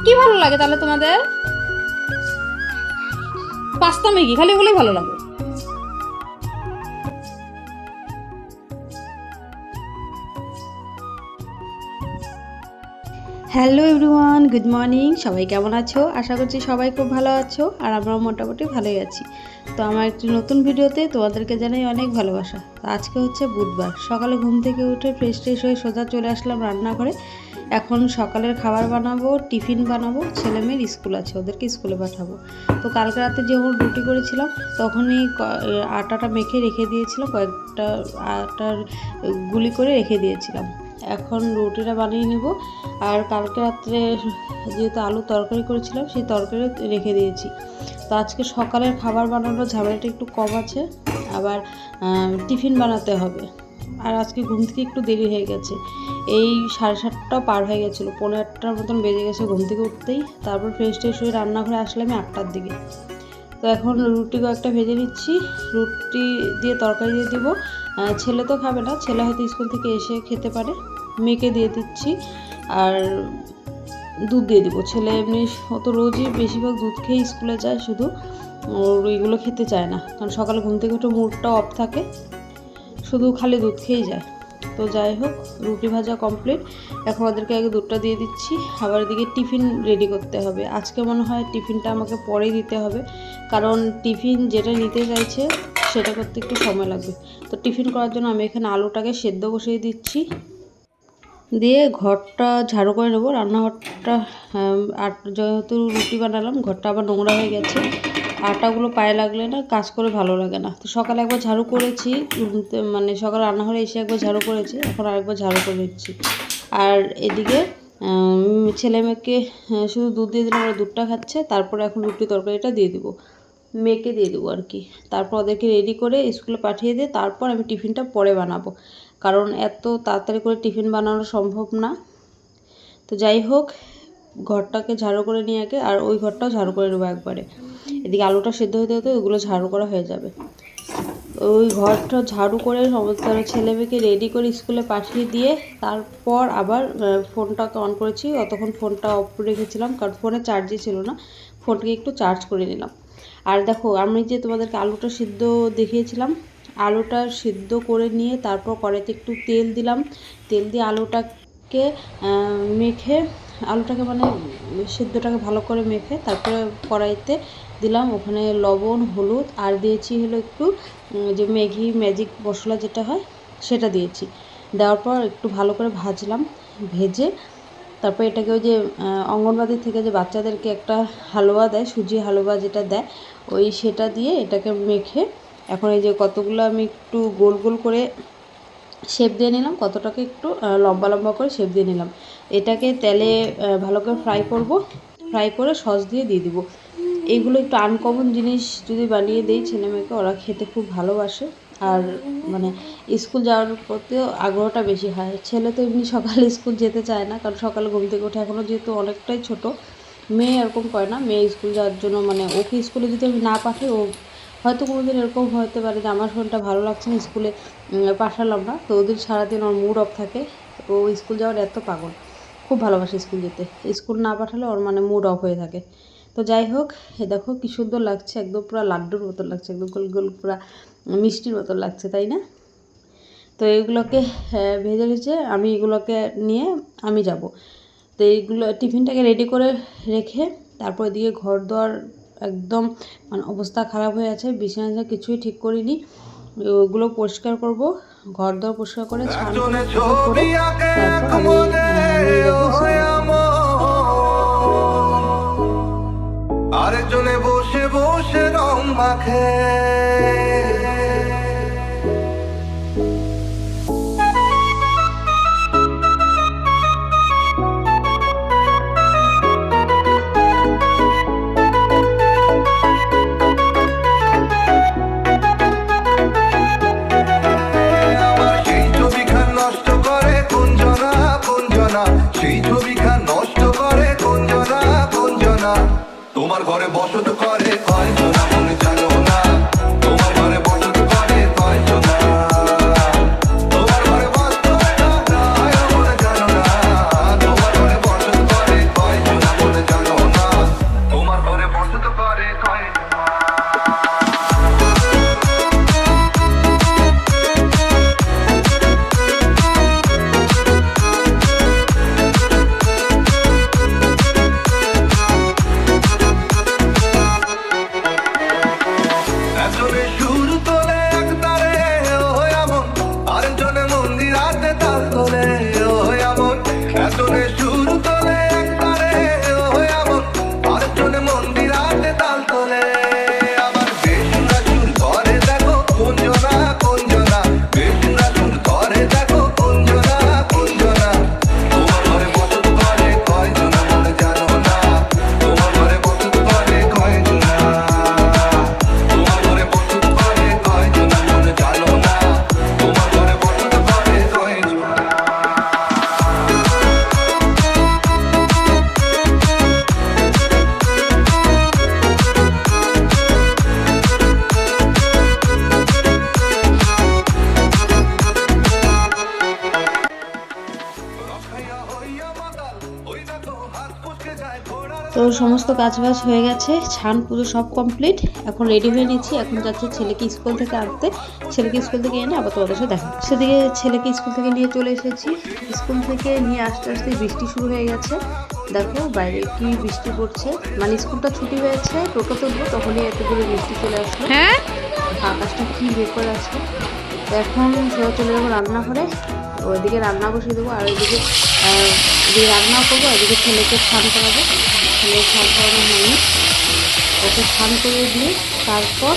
কি ভালো লাগে তাহলে তোমাদের? পাস্তা ম্যাগি খালি ওগুলোই ভালো লাগে। Hello everyone, good morning. সবাই কেমন আছো? আশা করছি সবাই খুব ভালো আছো, আর আমরাও মোটামুটি ভালোই আছি। তো আমার একটি নতুন ভিডিওতে তোমাদেরকে জানাই অনেক ভালোবাসা। আজকে হচ্ছে বুধবার, সকালে ঘুম থেকে উঠে ফ্রেশ হয়ে সোজা চলে আসলাম রান্নাঘরে। এখন সকালের খাবার বানাবো, টিফিন বানাবো, ছেলে মেয়ের স্কুল আছে, ওদেরকে স্কুলে পাঠাবো। তো কালকে রাতে যখন রুটি করেছিলাম তখনই আটাটা মেখে রেখে দিয়েছিলাম, কয়েকটা আটার গুলি করে রেখে দিয়েছিলাম। এখন রুটিটা বানিয়ে নেব। আর কালকে রাত্রে যেহেতু আলু তরকারি করেছিলাম, সেই তরকারি রেখে দিয়েছি। তো আজকে সকালের খাবার বানানোর ঝামেলাটা একটু কম আছে, আবার টিফিন বানাতে হবে। আর আজকে ঘুম থেকে একটু দেরি হয়ে গেছে, এই 7:30 পার হয়ে গেছিলো, 7:45 মতন বেজে গেছে ঘুম থেকে উঠতেই। তারপর ফ্রেশ হয়ে রান্নাঘরে আসলাম 8টার দিকে। তো এখন রুটি কয়েকটা ভেজে নিচ্ছি, রুটি দিয়ে তরকারি দিয়ে দিব। ছেলে তো খাবে না, ছেলে হয়তো স্কুল থেকে এসে খেতে পারে। মেয়েকে দিয়ে দিচ্ছি, আর দুধ দিয়ে দিব। ছেলে এমনি ও তো রোজই বেশিরভাগ দুধ খেয়ে স্কুলে যায়, শুধু ওর এইগুলো খেতে চায় না, কারণ সকালে ঘুম থেকে উঠে মুডটা অফ থাকে, শুধু খালি দুধ খেয়েই যায়। তো যাই হোক, রুটি ভাজা কমপ্লিট। এখন ওদেরকে আগে দুধটা দিয়ে দিচ্ছি। আবার এদিকে টিফিন রেডি করতে হবে। আজকে মনে হয় টিফিনটা আমাকে পরেই দিতে হবে, কারণ টিফিন যেটা নিতে চাইছে সেটা করতে একটু সময় লাগবে। তো টিফিন করার জন্য আমি এখানে আলুটাকে সেদ্ধ বসিয়ে দিচ্ছি, দিয়ে ঘরটা ঝাড়ু করে নেবো। রান্নাঘরটা আর যেহেতু রুটি বানালাম, ঘরটা আবার নোংরা হয়ে গেছে, আটাগুলো পায়ে লাগলে না কাজ করে ভালো লাগে না। তো সকালে একবার ঝাড়ু করেছি, মানে সকালে রান্নাঘরে এসে একবার ঝাড়ু করেছি, এখন আরেকবার ঝাড়ু করে নিচ্ছি। আর এদিকে ছেলে মেয়েকে শুধু দুধ দিয়ে দিলাম, ওরা দুধটা খাচ্ছে। তারপরে এখন রুটি তরকারিটা দিয়ে দিব, মেয়েকে দিয়ে দেবো আর কি। তারপর ওদেরকে রেডি করে স্কুলে পাঠিয়ে দিয়ে তারপর আমি টিফিনটা পরে বানাবো, কারণ এত তাড়াতাড়ি করে টিফিন বানানো সম্ভব না। তো যাই হোক, ঘরটাকে ঝাড়ু করে নিয়ে আগে, আর ওই ঘরটাও ঝাড়ু করে নেবো একবারে। এদিকে আলুটা সেদ্ধ হতে হতে ওইগুলো ঝাড়ু করা হয়ে যাবে। ওই ঘরটা ঝাড়ু করে সমস্ত ছেলে মেয়েকে রেডি করে স্কুলে পাঠিয়ে দিয়ে তারপর আবার ফোনটাকে অন করেছি। অতক্ষণ ফোনটা অফ করে রেখেছিলাম, কারণ ফোনে চার্জই ছিল না, ফোনটাকে একটু চার্জ করে নিলাম। আর দেখো, আমি যে তোমাদেরকে আলুটা সিদ্ধ দেখিয়েছিলাম, আলুটা সিদ্ধ করে নিয়ে তারপর কড়াইতে একটু তেল দিলাম। তেল দিয়ে আলুটাকে মেখে, আলুটাকে মানে সিদ্ধটাকে ভালো করে মেখে তারপরে কড়াইতে দিলাম ওখানে লবণ, হলুদ, আর দিয়েছি হলো একটু যে ম্যাজিক মশলা যেটা হয় সেটা দিয়েছি। দেওয়ার পর একটু ভালো করে ভাজলাম, ভেজে তারপর এটাকে ওই যে অঙ্গনবাড়ি থেকে যে বাচ্চাদেরকে একটা হালুয়া দেয়, সুজি হালুয়া যেটা দেয়, ওই সেটা দিয়ে এটাকে মেখে এখন এই যে কতগুলো আমি একটু গোল গোল করে শেপ দিয়ে নিলাম, কতটাকে একটু লম্বা লম্বা করে শেপ দিয়ে নিলাম। এটাকে তেলে ভালো করে ফ্রাই করব, ফ্রাই করে সস দিয়ে দিব। এইগুলো একটু আনকমন জিনিস যদি বানিয়ে দিই ছেলে মেয়েকে, ওরা খেতে খুব ভালোবাসে, আর মানে স্কুল যাওয়ার প্রতিও আগ্রহটা বেশি হয়। ছেলে তো এমনি সকালে স্কুল যেতে চায় না, কারণ সকালে ঘুম থেকে ওঠে, এখনও যেহেতু অনেকটাই ছোট। মেয়ে এরকম করে না, মেয়ে স্কুল যাওয়ার জন্য মানে ওকে স্কুলে যদি আমি না পাঠাই, ও হয়তো কোনোদিন এরকম হতে পারে যে আমার শরীরটা ভালো লাগছে না, স্কুলে পাঠালাম না, তো ওদের সারাদিন ওর মুড অফ থাকে। ও স্কুল যাওয়ার এত পাগল, খুব ভালোবাসে স্কুল যেতে, স্কুল না পাঠালে ওর মানে মুড অফ হয়ে থাকে। তো যাই হোক, দেখো কি সুন্দর লাগছে, একদম পুরো লাড্ডুর মতন লাগছে, একদম গোল গোল পুরো মিষ্টির মতন লাগছে, তাই না? তো এইগুলোকে ভেজে আমি এগুলোকে নিয়ে আমি যাব। তো এইগুলো টিফিনটাকে রেডি করে রেখে তারপর এদিকে ঘর দোয়ার একদম মানে অবস্থা খারাপ হয়ে আছে, বিছানা কিছুই ঠিক করিনি, ওগুলো পরিষ্কার করব। ঘর দোয়ার পরিষ্কার করে স্নান করে তারপর আমি আরেকজনে বসে বসে রং মাখে। তোমার ঘরে বসত করে কয়জনা মনে জানো না, তোমার ঘরে বসত করে কয়জনা, তোমার ঘরে বসত মনে জানো না, তোমার ঘরে বসত করে কয়জনা মনে জানো তো সমস্ত কাজবাজ হয়ে গেছে, ছান পুজো সব কমপ্লিট। এখন রেডি হয়ে নিচ্ছি, এখন যাচ্ছে ছেলেকে স্কুল থেকে আনতে। ছেলেকে স্কুল থেকে এনে আবার তোমাদের সাথে দেখা। সেদিকে ছেলেকে স্কুল থেকে নিয়ে চলে এসেছি। স্কুল থেকে নিয়ে আসতে আসতে বৃষ্টি শুরু হয়ে গেছে। দেখো বাইরে কি বৃষ্টি পড়ছে, মানে স্কুলটা ছুটি হয়েছে, টোটো তুলবো তখনই এত দূরে বৃষ্টি চলে আসলো। হ্যাঁ, আকাশটা কি ব্যাপার আছে। তো এখন চলে যাবো রান্নাঘরে, ওইদিকে রান্না বসিয়ে দেবো, আর ওইদিকে রান্না করবো, ওইদিকে ছেলেকে স্নান করাবো। ছেলে স্নান করানো হয়নি, ওকে স্নান করে দিয়ে তারপর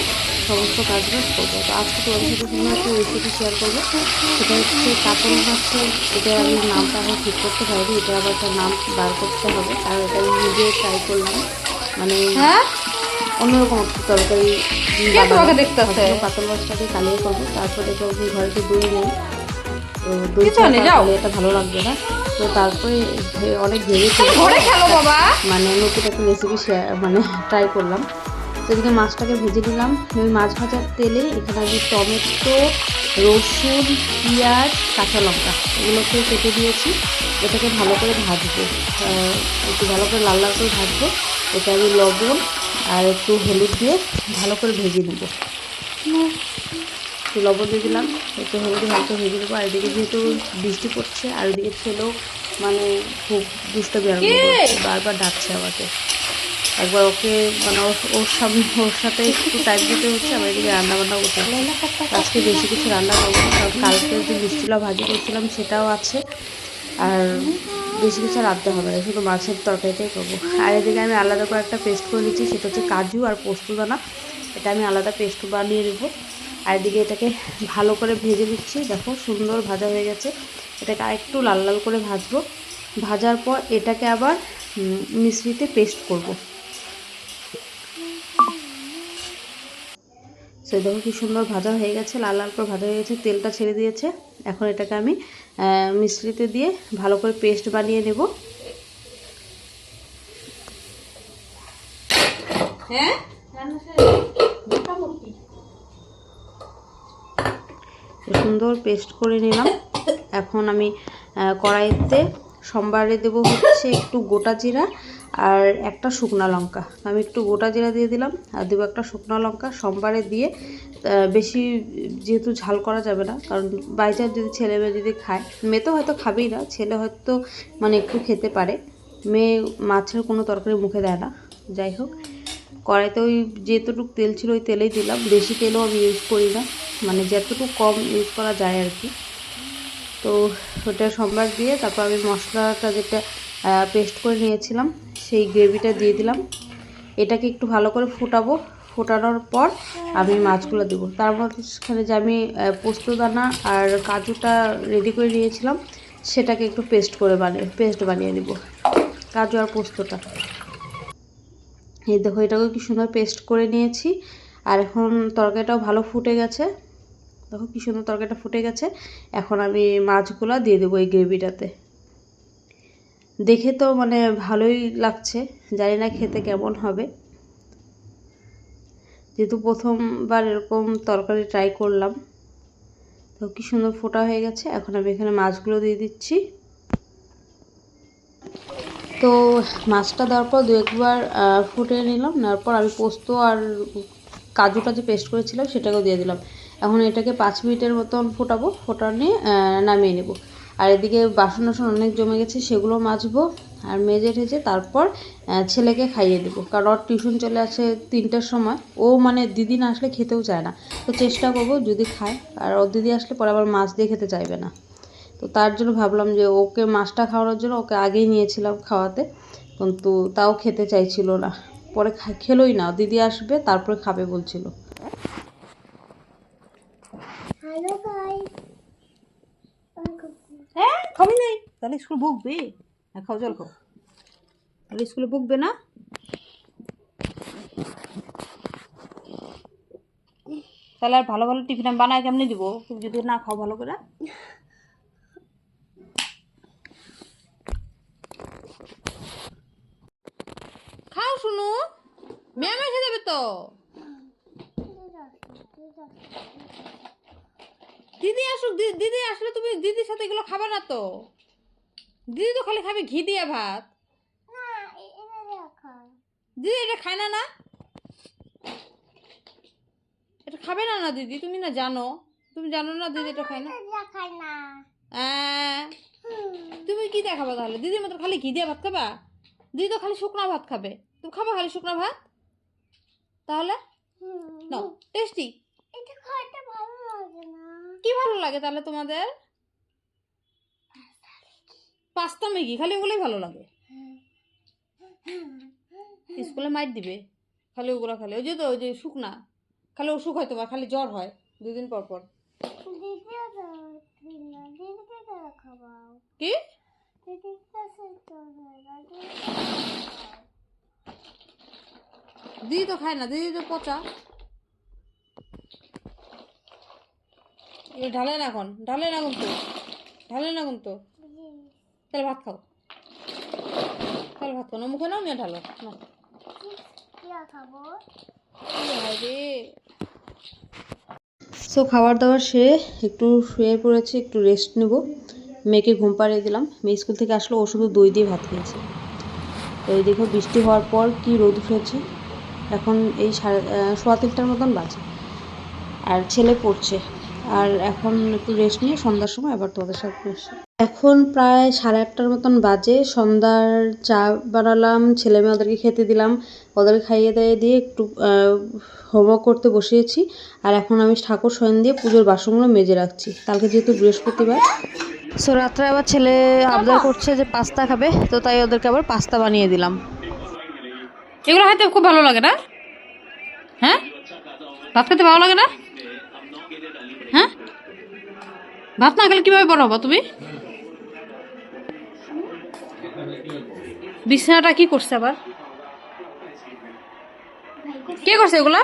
সমস্ত কাজবাজ করবো। তো আজকে তোমাদের সাথে সুন্দর একটা রেসিপি শেয়ার করবো, সেটা হচ্ছে কাতল মাছের। এটা আমি নামটা এখন ঠিক করতে পারিনি, এটা আবার একটা নাম বার করতে হবে, কারণ এটা আমি নিজে ট্রাই করলাম, মানে অন্যরকম একটু তরকারি কাতল মাছটাকে কালিয়ে করবো। তারপর দেখলাম আমি ঘরেতে দই নেই, তো দই ছাড়া এটা ভালো লাগবে না। তো তারপরে অনেক ভেবেছি, মানে নতুন একটা রেসিপি মানে ট্রাই করলাম। তো এদিকে মাছটাকে ভেজে নিলাম। ওই মাছ ভাজার তেলে এখানে আমি টমেটো, রসুন, পেঁয়াজ, কাঁচা লঙ্কা এগুলোকে কেটে দিয়েছি। এটাকে ভালো করে ভাজবো, একটু ভালো করে লাল লাল করে ভাজবো। এটা আমি লবণ আর একটু হলুদ দিয়ে ভালো করে ভেজে নেব। একটু লবণ দিয়ে দিলাম, একটু হলুদ হালকা ভেজে নেবো। আর এদিকে যেহেতু বৃষ্টি পড়ছে, আর ওইদিকে ছেলেও মানে খুব দুষ্টামি আরম্ভ করছে, বারবার ডাকছে আমাকে। একবার ওকে মানে ওর সাথে একটু টাইম দিতে হচ্ছে, আবার এদিকে রান্নাবান্না করতে হচ্ছে। আজকে বেশি কিছু রান্না করবো, কারণ কালকে যে মিষ্টিলা ভাজি করছিলাম সেটাও আছে, আর বেশি কিছু রাঁধতে হবে না, শুধু মাছের তরকারিটাই করবো। আর এদিকে আমি আলাদা করে একটা পেস্ট করে নিচ্ছি, সেটা হচ্ছে কাজু আর পোস্তদানা। এটা আমি আলাদা পেস্ট বানিয়ে নেবো। আর এদিকে এটাকে ভালো করে ভেজে নিচ্ছি। দেখো সুন্দর ভাজা হয়ে গেছে। এটাকে আরেকটু লাল লাল করে ভাজবো। ভাজার পর এটাকে আবার মিশ্রিতে পেস্ট করব। সেই দেখো কি সুন্দর ভাজা হয়ে গেছে, লাল লাল করে ভাজা হয়ে গেছে, তেলটা ছেড়ে দিয়েছে। এখন এটাকে আমি মিশ্রিতে দিয়ে ভালো করে পেস্ট বানিয়ে নেব। হ্যাঁ, সুন্দর পেস্ট করে নিলাম। এখন আমি কড়াইতে সম্বারে দেবো হচ্ছে একটু গোটা জিরা আর একটা শুকনো লঙ্কা। আমি একটু গোটা জিরা দিয়ে দিলাম, আর দেবো একটা শুকনো লঙ্কা। সম্বারে দিয়ে বেশি যেহেতু ঝাল করা যাবে না, কারণ বাই চান্স যদি ছেলে মেয়ে যদি খায়, মেয়ে তো হয়তো খাবেই না, ছেলে হয়তো মানে একটু খেতে পারে, মেয়ে মাছের কোনো তরকারি মুখে দেয় না। যাই হোক, কড়াইতে ওই যেতটুকু তেল ছিল ওই তেলেই দিলাম, বেশি তেলও আমি ইউজ করি না, মানে যতটুকু কম ইউজ করা যায় আর কি। তো ওটা সম্বার দিয়ে তারপর আমি মশলাটা যেটা পেস্ট করে নিয়েছিলাম সেই গ্রেভিটা দিয়ে দিলাম। এটাকে একটু ভালো করে ফুটাবো। ফোটানোর পর আমি মাছগুলো দেবো। তার মাঝখানে যে আমি পোস্তদানা আর কাজুটা রেডি করে নিয়েছিলাম সেটাকে একটু পেস্ট বানিয়ে নেব, কাজু আর পোস্তটা। এই দেখো এটাকে কি সুন্দর পেস্ট করে নিয়েছি। আর এখন তরকারিটাও ভালো ফুটে গেছে, দেখো কি সুন্দর তরকারিটা ফুটে গেছে। এখন আমি মাছগুলো দিয়ে দেবো এই গ্রেভিটাতে। দেখে তো মানে ভালোই লাগছে, জানি না খেতে কেমন হবে, যেহেতু প্রথমবার এরকম তরকারি ট্রাই করলাম। তো কি সুন্দর ফোটা হয়ে গেছে। এখন আমি এখানে মাছগুলো দিয়ে দিচ্ছি। তো মাছটা দেওয়ার পর দু একবার ফুটিয়ে নিলাম, নেওয়ার পর আমি পোস্ত আর কাজুটা যে পেস্ট করেছিলাম সেটাকেও দিয়ে দিলাম। এখন এটাকে 5 মিনিটের মতন ফোটাবো, ফোটানো নামিয়ে নেব। আর এদিকে বাসন টাসন অনেক জমে গেছে, সেগুলো মাজবো আর মেজে ঠেজে তারপর ছেলেকে খাইয়ে দেবো, কারণ ওর টিউশন চলে আসে 3টার সময়। ও মানে দিদি না আসলে খেতেও চায় না, তো চেষ্টা করবো যদি খায়। আর ওর দিদি আসলে পরে আবার মাছ দিয়ে খেতে চাইবে না, তো তার জন্য ভাবলাম যে ওকে মাছটা খাওয়ানোর জন্য ওকে আগেই নিয়েছিলাম খাওয়াতে, কিন্তু তাও খেতে চাইছিল না। পরে খেলোই না, দিদি আসবে তারপরে খাবে বলছিল। হ্যাঁ খাবি নাই তাহলে স্কুল বকবে, হ্যাঁ খাও জল খাও, তাহলে স্কুলে বকবে না। তাহলে আর ভালো ভালো টিফিন আমি বানায় কেমনি দিব যদি না খাও ভালো করে। খাও শুনু, ম্যাম এসে যাবে তো। দিদি আসুক, দিদি আসলে তুমি দিদির সাথে এগুলো খাবে না তো। দিদি তো খালি খাবে ঘি দিয়া ভাত। দিদি এটা খায় না, না এটা খাবে না না দিদি, তুমি না জানো, তুমি জানো না দিদি এটা খায় না। তুমি কি দেখাবা তাহলে? দিদির মতো খালি ঘি দিয়ে ভাত খাবা? দিদি তো খালি শুকনো ভাত খাবে, তুমি খাবা খালি শুকনো ভাত? তাহলে নাও, টেস্টি। কি ভালো লাগে তাহলে তোমাদের? পাস্তা ম্যাগি খালি ওগুলোই ভালো লাগে। স্কুলে মাইর দিবে খালি ওগুলো খালি, ওই যে শুকনা খালি অসুখ হয়, তোমার খালি জ্বর হয় 2 দিন পর পর। কি দিদি তো খায় না, দিদি তো পচা। ঢালেন এখন, ঢালেন এখন তো, ঢালেন এখন তো। তাহলে ভাত খাও, তাহলে ভাত খাও না, মুখে নাও নিয়ে ঢালো না। সো খাবার দাবার সেরে একটু শুয়ে পড়েছি, একটু রেস্ট নেব। মেয়েকে ঘুম পাড়িয়ে দিলাম, মেয়ে স্কুল থেকে আসলো, ও শুধু দই দিয়ে ভাত খেয়েছে। তো এই দেখো বৃষ্টি হওয়ার পর কি রোদ উঠেছে। এখন এই 3:15টার মতন বাজে, আর ছেলে পড়ছে। আর এখন একটু রেস্ট নিয়ে সন্ধ্যার সময় আবার তোমাদের সাথে এসে এখন প্রায় 8:30টার মতন বাজে। সন্ধ্যার চা বানালাম, ছেলে মেয়ে ওদেরকে খেতে দিলাম, ওদেরকে খাইয়ে দাইয়ে দিয়ে একটু হোমওয়ার্ক করতে বসিয়েছি। আর এখন আমি ঠাকুর শয়ন দিয়ে পুজোর বাসনগুলো মেজে রাখছি, কালকে যেহেতু বৃহস্পতিবার। সো রাত্রে আবার ছেলে আবদার করছে যে পাস্তা খাবে, তো তাই ওদেরকে আবার পাস্তা বানিয়ে দিলাম। এগুলো খাইতে খুব ভালো লাগে না? হ্যাঁ, ভাত খেতে ভালো লাগে না? হ্যাঁ, ভাত না খেলে কিভাবে বড় হবো তুমি? বিছানাটা কি করছে আবার? কে করছে এগুলা?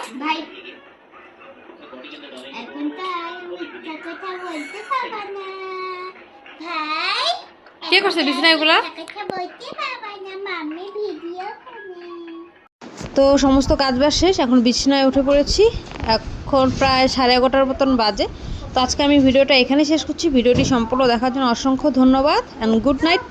কে করছে বিছানা এগুলা? তো সমস্ত কাজ বাজ শেষ, এখন বিছানায় উঠে পড়েছি। এখন প্রায় 11:30টার মতন বাজে। তো আজকে আমি ভিডিওটা এখানে শেষ করছি। ভিডিওটি সম্পূর্ণ দেখার জন্য অসংখ্য ধন্যবাদ, অ্যান্ড গুড নাইট।